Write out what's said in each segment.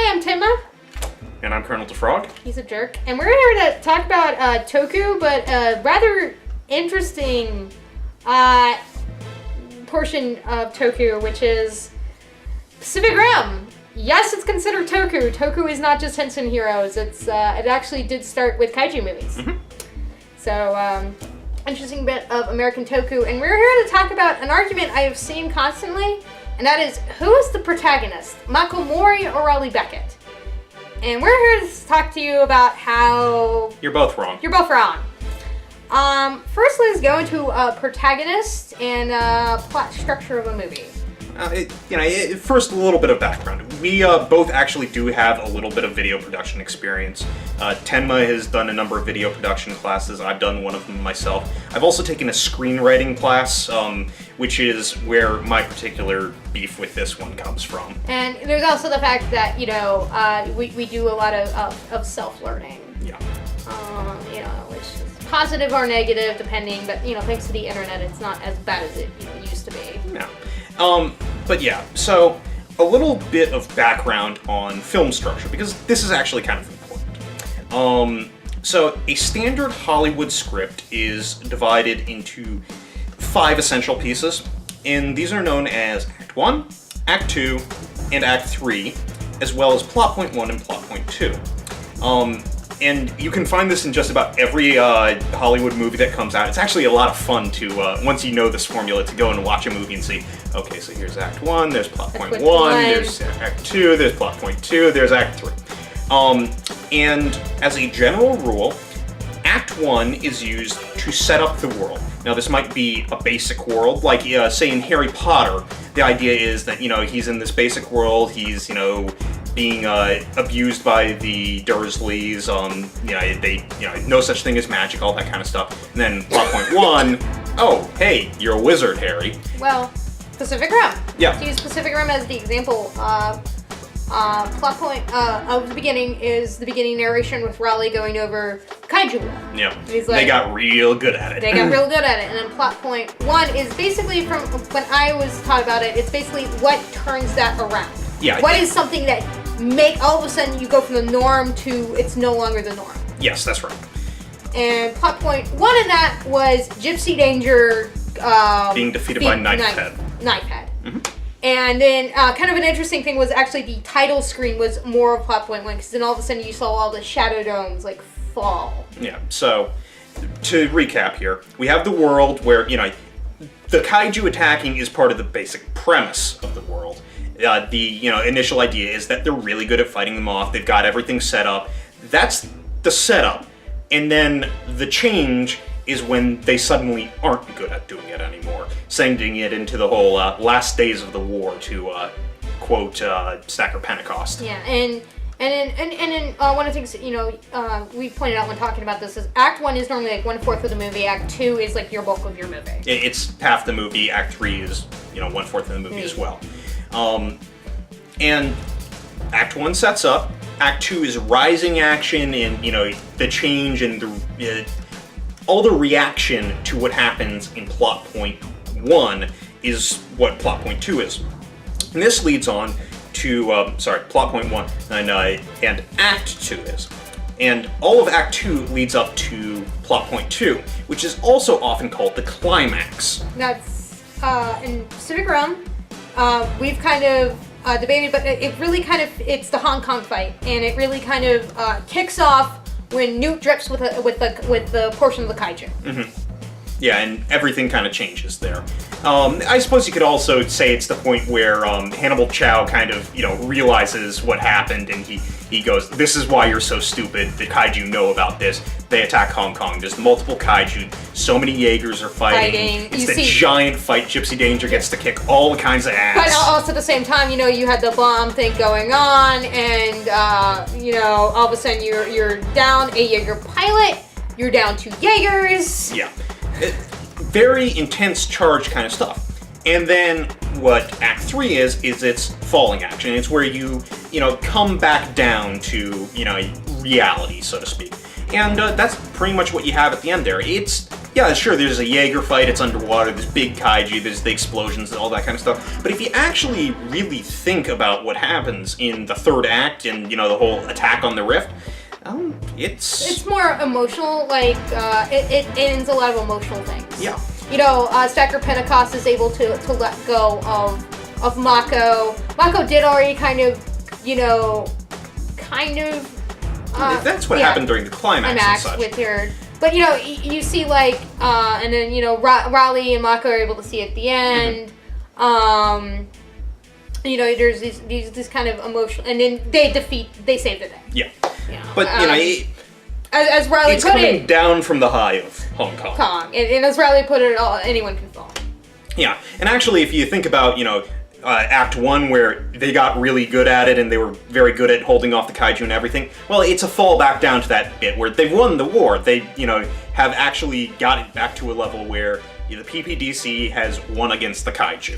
Hi, I'm Timma. And I'm Colonel Fraug. He's a jerk. And we're here to talk about toku, but a rather interesting portion of toku, which is Pacific Rim. Yes, it's considered toku. Toku is not just Henson Heroes. It actually did start with kaiju movies. Mm-hmm. So, interesting bit of American toku. And we're here to talk about an argument I have seen constantly, and that is, who is the protagonist? Mako Mori or Raleigh Becket? And we're here to talk to you about how... You're both wrong. You're both wrong. First, let's go into protagonist and plot structure of a movie. First, a little bit of background. We both actually do have a little bit of video production experience. Tenma has done a number of video production classes. I've done one of them myself. I've also taken a screenwriting class, which is where my particular beef with this one comes from. And there's also the fact that, we do a lot of self-learning. Yeah. Which is positive or negative, depending, but, thanks to the internet, it's not as bad as it used to be. Yeah. But yeah, so a little bit of background on film structure, because this is actually kind of important. So a standard Hollywood script is divided into 5 essential pieces, and these are known as Act 1, Act 2, and Act 3, as well as Plot Point 1 and Plot Point 2. And you can find this in just about every Hollywood movie that comes out. It's actually a lot of fun to, once you know this formula, to go and watch a movie and see, okay, so here's Act 1, there's Plot Point 1, there's Act 2, there's Plot Point 2, there's Act 3. And as a general rule, Act 1 is used to set up the world. Now, this might be a basic world, like, say, in Harry Potter, the idea is that, he's in this basic world, he's, being abused by the Dursleys, no such thing as magic, all that kind of stuff. And then Plot Point 1, oh, hey, you're a wizard, Harry. Well, Pacific Rim. Yeah. To use Pacific Rim as the example, plot point of the beginning is the beginning narration with Raleigh going over kaiju world. Yeah. They got real good at it. They got real good at it. And then plot point 1 is basically, from when I was taught about it, it's basically what turns that around. Yeah. What is something that all of a sudden you go from the norm to it's no longer the norm. Yes, that's right. And plot point 1 in that was Gypsy Danger being defeated by Knifehead. Mm-hmm. And then kind of an interesting thing was actually the title screen was more of plot point 1, because then all of a sudden you saw all the shadow domes fall. Yeah, so to recap here, we have the world where, the kaiju attacking is part of the basic premise of the world. The initial idea is that they're really good at fighting them off. They've got everything set up. That's the setup. And then the change is when they suddenly aren't good at doing it anymore, sending it into the whole last days of the war to quote Stacker Pentecost. Yeah, and then one of the things we pointed out when talking about this is Act 1 is normally 1/4 of the movie. Act 2 is your bulk of your movie. It's half the movie. Act 3 is 1/4 of the movie as well. And Act 1 sets up. Act 2 is rising action and, the change and all the reaction to what happens in Plot Point 1 is what Plot Point 2 is. And this leads on to, Plot Point 1 and Act 2 is. And all of Act 2 leads up to Plot Point 2, which is also often called the climax. That's, in Pacific Rim, we've kind of debated, but it really it's the Hong Kong fight, and it really kind of kicks off when Newt drips with the portion of the kaiju. Mm-hmm. Yeah, and everything kind of changes there. I suppose you could also say it's the point where Hannibal Chow kind of, realizes what happened, and he goes, "This is why you're so stupid. The kaiju know about this. They attack Hong Kong. There's multiple kaiju. So many Jaegers are fighting. It's the giant fight. Gypsy Danger gets to kick all kinds of ass." But also at the same time, you had the bomb thing going on, and all of a sudden you're down a Jaeger pilot. You're down 2 Jaegers. Yeah. Very intense charge kind of stuff. And then what Act 3 is it's falling action. It's where you come back down to, reality, so to speak. And that's pretty much what you have at the end there. It's yeah, sure, there's a Jaeger fight, it's underwater, there's big kaiju, there's the explosions and all that kind of stuff. But if you actually really think about what happens in the third act and, the whole attack on the rift, it's more emotional, like, it ends a lot of emotional things. Yeah. Stacker Pentecost is able to let go of Mako. Mako did already kind of, that's what happened during the climax and such. With her. But, you see, like, and then, Raleigh and Mako are able to see at the end. There's these kind of emotional, and then they save the day. Yeah. But, as Raleigh it's put coming down from the high of Hong Kong. And as Raleigh put it, anyone can fall. Yeah, and actually, if you think about, Act 1, where they got really good at it and they were very good at holding off the kaiju and everything, well, it's a fall back down to that bit where they've won the war. They, have actually got it back to a level where the PPDC has won against the kaiju.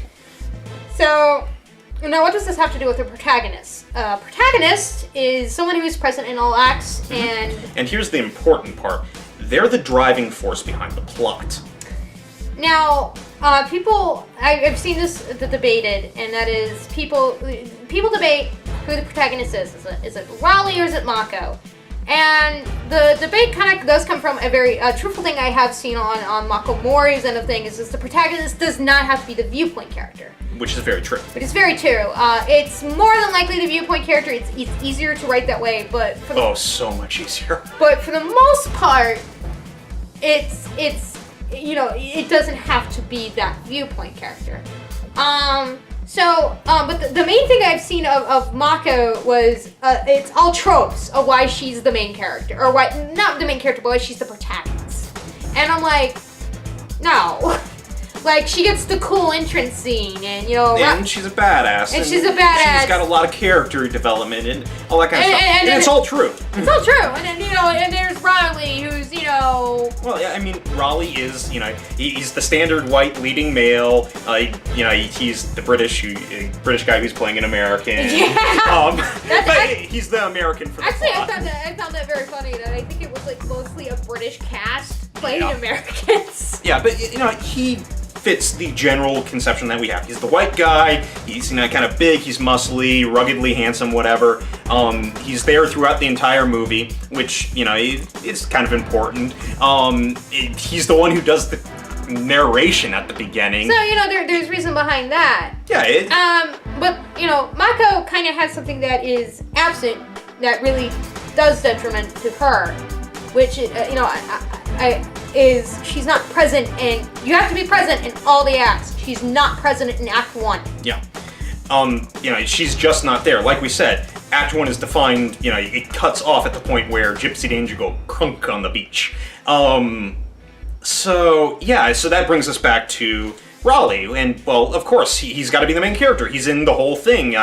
So, now what does this have to do with the protagonist? Protagonist is someone who is present in all acts, and... And here's the important part. They're the driving force behind the plot. Now, I've seen this debated, and that is people debate who the protagonist is. Is it Raleigh or is it Mako? And the debate kind of does come from a very truthful thing I have seen on Mako Mori's end of things is the protagonist does not have to be the viewpoint character. Which is very true. Which is very true. It's more than likely the viewpoint character. It's easier to write that way, but so much easier. But for the most part, it's it doesn't have to be that viewpoint character. But the main thing I've seen of Mako was it's all tropes of why she's the main character, or why not the main character, but why she's the protagonist. And I'm like, no. Like, she gets the cool entrance scene, and, And she's a badass. And she's a badass. She's got a lot of character development and all that kind of stuff. And it's all true. It's all true. And then, and there's Raleigh, who's, Well, yeah, I mean, Raleigh is, he's the standard white leading male. He's the British guy who's playing an American. Yeah. But he's the American for the Actually, plot. I found that very funny, that I think it was, like, mostly a British cast playing Americans. Yeah, but, he fits the general conception that we have. He's the white guy, he's kind of big, he's muscly, ruggedly handsome, whatever. He's there throughout the entire movie, which, is kind of important. He's the one who does the narration at the beginning. So, there's reason behind that. Yeah, but, Mako kind of has something that is absent that really does detriment to her, which, is she's not present in, you have to be present in all the acts. She's not present in Act 1. Yeah. She's just not there. Like we said, Act 1 is defined, it cuts off at the point where Gypsy Danger go crunk on the beach. So that brings us back to Raleigh, and, well, of course, he's got to be the main character. He's in the whole thing.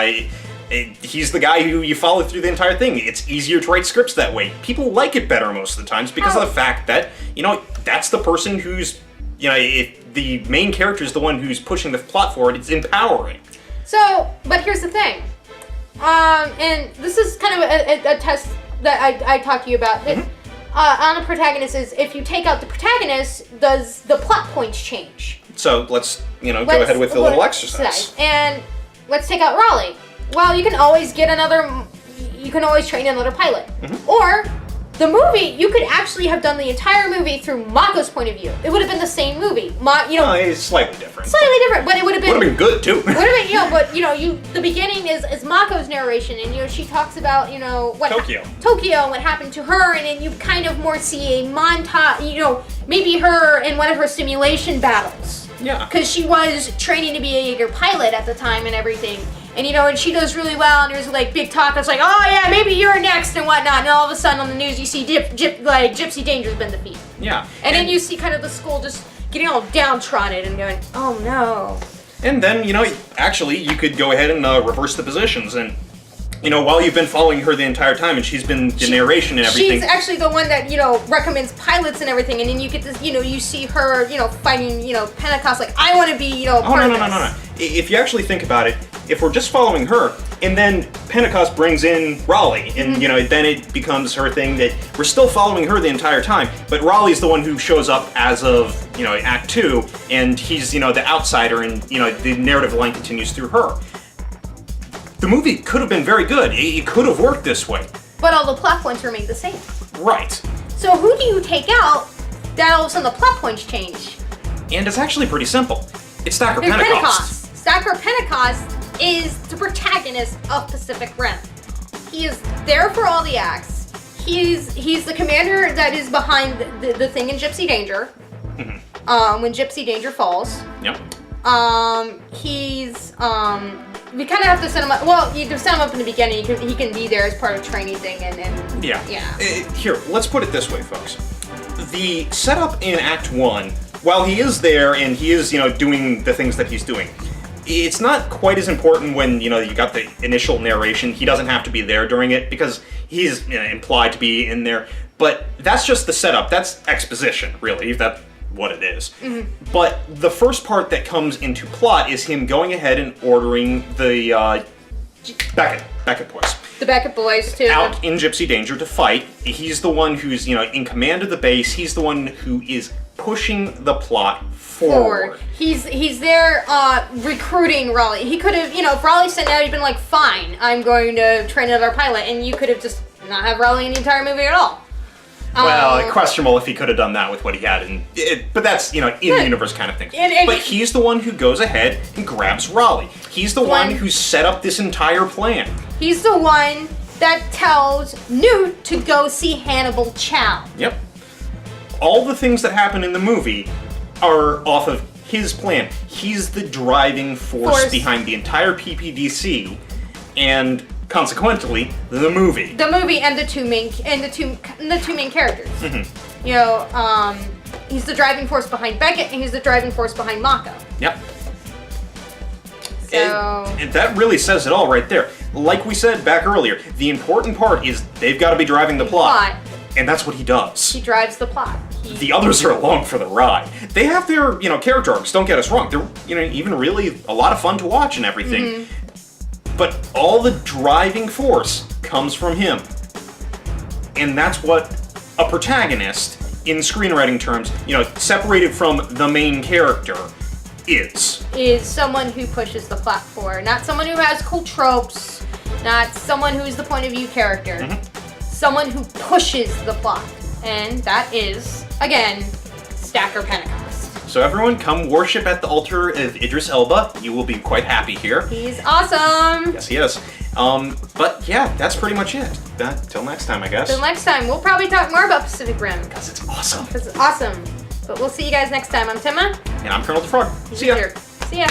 He's the guy who you follow through the entire thing. It's easier to write scripts that way. People like it better most of the times because of the fact that, that's the person who's, if the main character is the one who's pushing the plot forward, it's empowering. So, but here's the thing. And this is kind of a test that I talked to you about. On a protagonist is, if you take out the protagonist, does the plot points change? So let's go ahead with a little exercise. And let's take out Raleigh. Well, you can always train another pilot. Or, the movie, you could actually have done the entire movie through Mako's point of view. It would have been the same movie. It's slightly different. But it would have been... Would have been good, too. Would have been, the beginning is Mako's narration, and, she talks about, Tokyo. Tokyo, and what happened to her, and then you kind of more see a montage, maybe her in one of her simulation battles. Yeah. Because she was training to be a Jaeger pilot at the time and everything. And, and she does really well, and there's, like, big talk. It's like, oh, yeah, maybe you're next and whatnot. And all of a sudden on the news, you see Gypsy Danger's been defeated. Yeah. And then you see kind of the school just getting all downtrodden and going, oh, no. And then, actually, you could go ahead and reverse the positions. And, while you've been following her the entire time, and she's been the narration and everything. She's actually the one that, recommends pilots and everything. And then you get this, you see her, fighting, Pentecost, like, I want to be, part of this. No. If you actually think about it, if we're just following her, and then Pentecost brings in Raleigh, and then it becomes her thing that we're still following her the entire time, but Raleigh's the one who shows up as of Act 2, and he's the outsider, and the narrative line continues through her. The movie could have been very good. It could have worked this way. But all the plot points remain the same. Right. So who do you take out that all of a sudden the plot points change? And it's actually pretty simple. It's Stacker Pentecost. Stacker Pentecost is the protagonist of Pacific Rim. He is there for all the acts. He's the commander that is behind the thing in Gypsy Danger. When Gypsy Danger falls. Yep. We kind of have to set him up. Well, you can set him up in the beginning. He can be there as part of training thing, and yeah. Here, let's put it this way, folks. The setup in Act 1, while he is there and he is, doing the things that he's doing, it's not quite as important when, you got the initial narration. He doesn't have to be there during it because he's implied to be in there. But that's just the setup. That's exposition, really. That's what it is. But the first part that comes into plot is him going ahead and ordering the Becket boys. The Becket boys, too. Out in Gypsy Danger to fight. He's the one who's, in command of the base. He's the one who is pushing the plot forward. He's there recruiting Raleigh. He could have, if Raleigh sent out, he'd been like, fine, I'm going to train another pilot. And you could have just not have Raleigh in the entire movie at all. Well, questionable if he could have done that with what he had, but that's, in the universe kind of thing. But he's the one who goes ahead and grabs Raleigh. He's the one who set up this entire plan. He's the one that tells Newt to go see Hannibal Chow. Yep. All the things that happen in the movie are off of his plan. He's the driving force behind the entire PPDC, and consequently, the movie. The movie and the two main characters. He's the driving force behind Becket, and he's the driving force behind Mako. Yep. So... And that really says it all right there. Like we said back earlier, the important part is they've got to be driving the plot. And that's what he does. He drives the plot. The others are along for the ride. They have their, character arcs, don't get us wrong. They're, even really a lot of fun to watch and everything. But all the driving force comes from him. And that's what a protagonist, in screenwriting terms, separated from the main character, is. Is someone who pushes the plot forward. Not someone who has cool tropes. Not someone who is the point of view character. Someone who pushes the plot. And that is, again, Stacker Pentecost. So everyone, come worship at the altar of Idris Elba. You will be quite happy here. He's awesome. Yes, he is. But yeah, that's pretty much it. Till next time, I guess. Till next time. We'll probably talk more about Pacific Rim. Because it's awesome. But we'll see you guys next time. I'm Timma. And I'm Colonel Fraug. See ya. See ya.